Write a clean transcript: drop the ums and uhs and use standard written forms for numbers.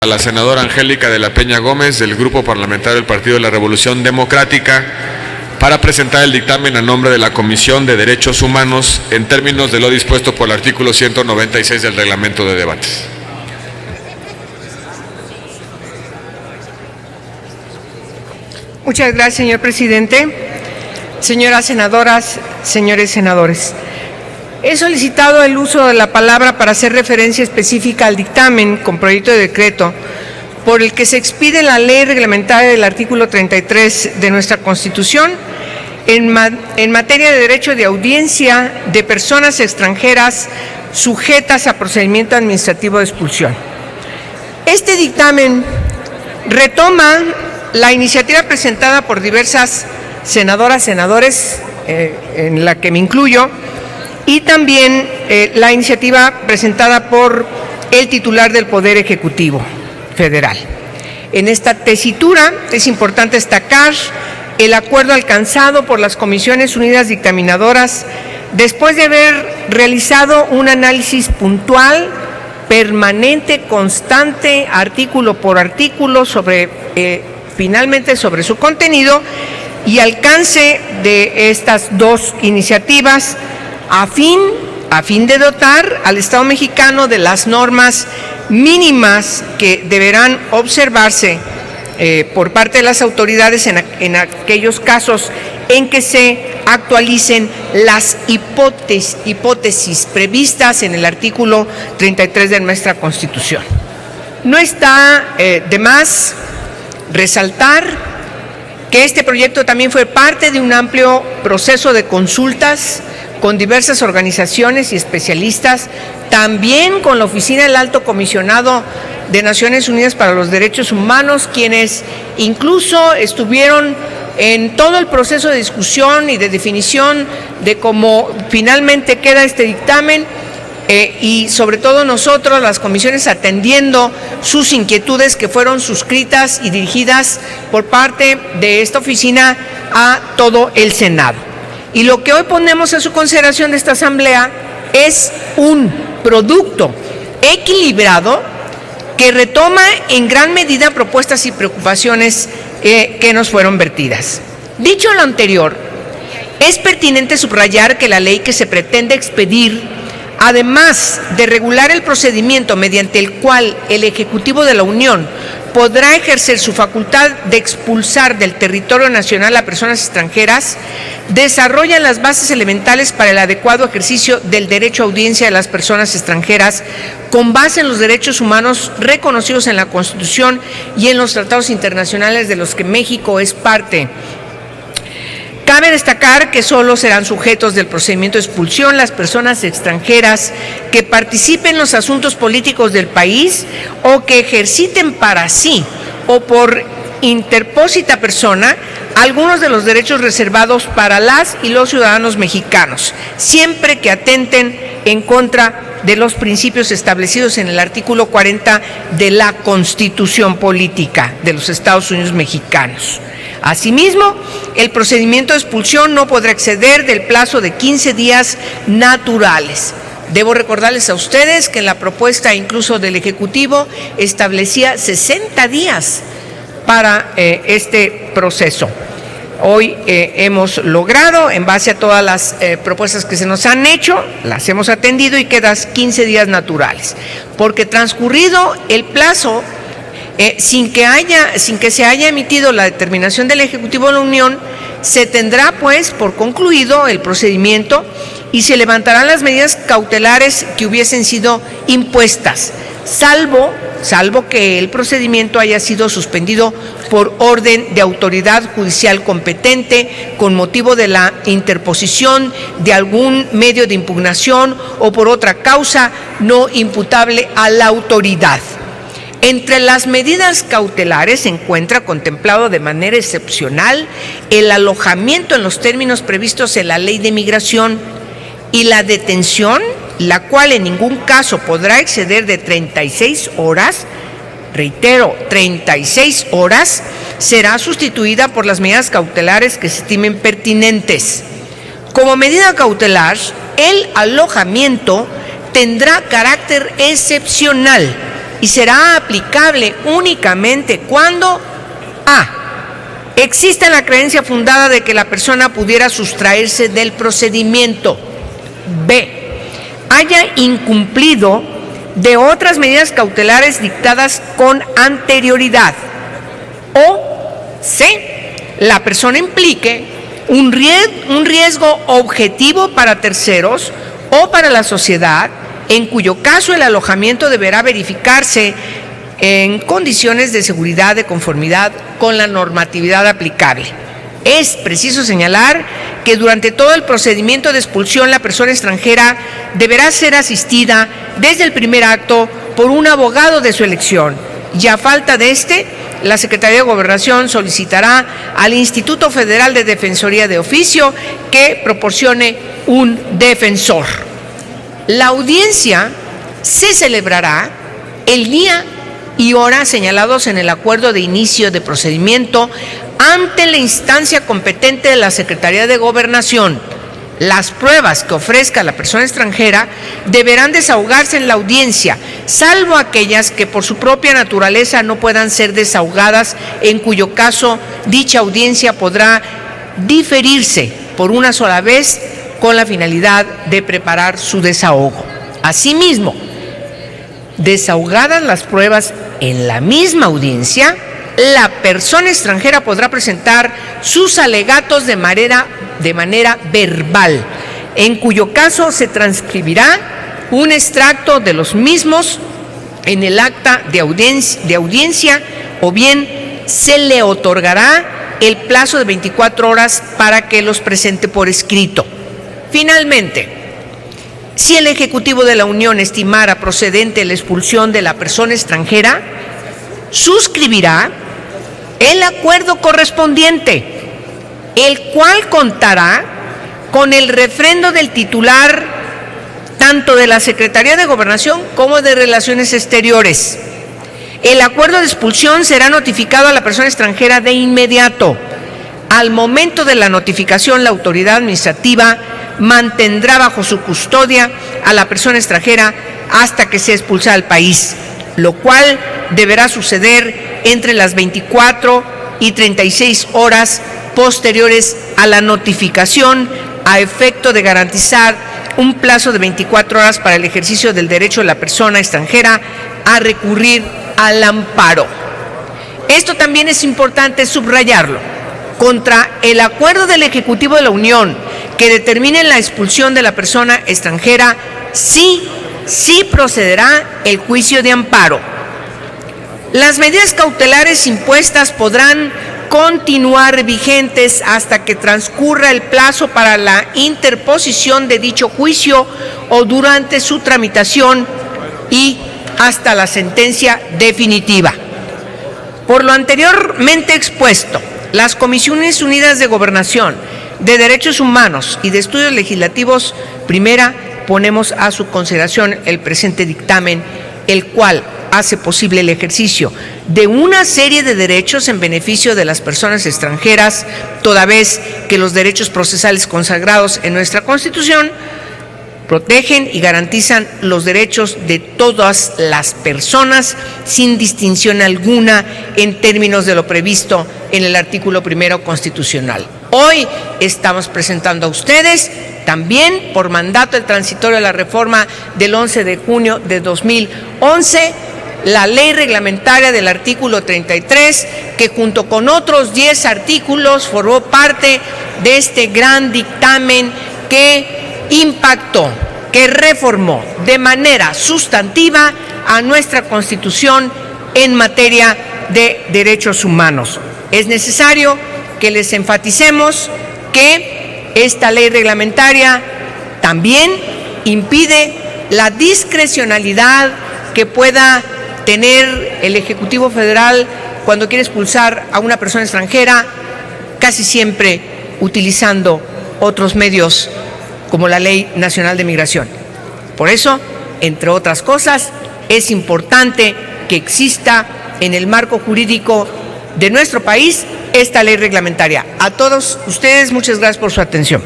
A la senadora Angélica de la Peña Gómez, del Grupo Parlamentario del Partido de la Revolución Democrática, para presentar el dictamen a nombre de la Comisión de Derechos Humanos en términos de lo dispuesto por el artículo 196 del Reglamento de Debates. Muchas gracias, señor presidente. Señoras senadoras, señores senadores, he solicitado el uso de la palabra para hacer referencia específica al dictamen con proyecto de decreto por el que se expide la ley reglamentaria del artículo 33 de nuestra Constitución en materia de derecho de audiencia de personas extranjeras sujetas a procedimiento administrativo de expulsión. Este dictamen retoma la iniciativa presentada por diversas senadoras, senadores, en la que me incluyo, y también la iniciativa presentada por el titular del Poder Ejecutivo Federal. En esta tesitura es importante destacar el acuerdo alcanzado por las Comisiones Unidas Dictaminadoras después de haber realizado un análisis puntual, permanente, constante, artículo por artículo, finalmente sobre su contenido y alcance de estas dos iniciativas, a fin de dotar al Estado mexicano de las normas mínimas que deberán observarse por parte de las autoridades en aquellos casos en que se actualicen las hipótesis previstas en el artículo 33 de nuestra Constitución. No está de más resaltar que este proyecto también fue parte de un amplio proceso de consultas con diversas organizaciones y especialistas, también con la Oficina del Alto Comisionado de Naciones Unidas para los Derechos Humanos, quienes incluso estuvieron en todo el proceso de discusión y de definición de cómo finalmente queda este dictamen, y sobre todo nosotros, las comisiones, atendiendo sus inquietudes que fueron suscritas y dirigidas por parte de esta oficina a todo el Senado. Y lo que hoy ponemos a su consideración de esta Asamblea es un producto equilibrado que retoma en gran medida propuestas y preocupaciones que nos fueron vertidas. Dicho lo anterior, es pertinente subrayar que la ley que se pretende expedir, además de regular el procedimiento mediante el cual el Ejecutivo de la Unión podrá ejercer su facultad de expulsar del territorio nacional a personas extranjeras, desarrolla las bases elementales para el adecuado ejercicio del derecho a audiencia de las personas extranjeras con base en los derechos humanos reconocidos en la Constitución y en los tratados internacionales de los que México es parte. Cabe destacar que solo serán sujetos del procedimiento de expulsión las personas extranjeras que participen en los asuntos políticos del país o que ejerciten para sí o por interpósita persona algunos de los derechos reservados para las y los ciudadanos mexicanos, siempre que atenten en contra de los principios establecidos en el artículo 40 de la Constitución Política de los Estados Unidos Mexicanos. Asimismo, el procedimiento de expulsión no podrá exceder del plazo de 15 días naturales. Debo recordarles a ustedes que en la propuesta incluso del Ejecutivo establecía 60 días para este proceso. Hoy hemos logrado, en base a todas las propuestas que se nos han hecho, las hemos atendido y quedan 15 días naturales, porque transcurrido el plazo, sin que se haya emitido la determinación del Ejecutivo de la Unión, se tendrá pues por concluido el procedimiento y se levantarán las medidas cautelares que hubiesen sido impuestas, salvo que el procedimiento haya sido suspendido por orden de autoridad judicial competente con motivo de la interposición de algún medio de impugnación o por otra causa no imputable a la autoridad. Entre las medidas cautelares se encuentra contemplado de manera excepcional el alojamiento en los términos previstos en la Ley de Migración y la detención, la cual en ningún caso podrá exceder de 36 horas, reitero, 36 horas, será sustituida por las medidas cautelares que se estimen pertinentes. Como medida cautelar, el alojamiento tendrá carácter excepcional y será aplicable únicamente cuando a. exista la creencia fundada de que la persona pudiera sustraerse del procedimiento, b. haya incumplido de otras medidas cautelares dictadas con anterioridad, o c. la persona implique un riesgo objetivo para terceros o para la sociedad, en cuyo caso el alojamiento deberá verificarse en condiciones de seguridad de conformidad con la normatividad aplicable. Es preciso señalar que durante todo el procedimiento de expulsión la persona extranjera deberá ser asistida desde el primer acto por un abogado de su elección, y a falta de este, la Secretaría de Gobernación solicitará al Instituto Federal de Defensoría de Oficio que proporcione un defensor. La audiencia se celebrará el día y hora señalados en el acuerdo de inicio de procedimiento ante la instancia competente de la Secretaría de Gobernación. Las pruebas que ofrezca la persona extranjera deberán desahogarse en la audiencia, salvo aquellas que por su propia naturaleza no puedan ser desahogadas, en cuyo caso dicha audiencia podrá diferirse por una sola vez con la finalidad de preparar su desahogo. Asimismo, desahogadas las pruebas en la misma audiencia, la persona extranjera podrá presentar sus alegatos de manera verbal, en cuyo caso se transcribirá un extracto de los mismos en el acta de audiencia, o bien se le otorgará el plazo de 24 horas para que los presente por escrito. Finalmente, si el Ejecutivo de la Unión estimara procedente la expulsión de la persona extranjera, suscribirá el acuerdo correspondiente, el cual contará con el refrendo del titular tanto de la Secretaría de Gobernación como de Relaciones Exteriores. El acuerdo de expulsión será notificado a la persona extranjera de inmediato. Al momento de la notificación, la autoridad administrativa mantendrá bajo su custodia a la persona extranjera hasta que sea expulsada del país, lo cual deberá suceder entre las 24 y 36 horas posteriores a la notificación, a efecto de garantizar un plazo de 24 horas para el ejercicio del derecho de la persona extranjera a recurrir al amparo. Esto también es importante subrayarlo. Contra el acuerdo del Ejecutivo de la Unión que determine la expulsión de la persona extranjera, sí procederá el juicio de amparo. Las medidas cautelares impuestas podrán continuar vigentes hasta que transcurra el plazo para la interposición de dicho juicio o durante su tramitación y hasta la sentencia definitiva. Por lo anteriormente expuesto, las Comisiones Unidas de Gobernación, de Derechos Humanos y de Estudios Legislativos, primera, ponemos a su consideración el presente dictamen, el cual hace posible el ejercicio de una serie de derechos en beneficio de las personas extranjeras, toda vez que los derechos procesales consagrados en nuestra Constitución protegen y garantizan los derechos de todas las personas sin distinción alguna en términos de lo previsto en el artículo 1 constitucional. Hoy estamos presentando a ustedes, también por mandato del transitorio de la reforma del 11 de junio de 2011, la ley reglamentaria del artículo 33, que junto con otros 10 artículos formó parte de este gran dictamen que impactó, que reformó de manera sustantiva a nuestra Constitución en materia de derechos humanos. Es necesario que les enfaticemos que esta ley reglamentaria también impide la discrecionalidad que pueda tener el Ejecutivo Federal cuando quiere expulsar a una persona extranjera, casi siempre utilizando otros medios como la Ley Nacional de Migración. Por eso, entre otras cosas, es importante que exista en el marco jurídico de nuestro país esta ley reglamentaria. A todos ustedes, muchas gracias por su atención.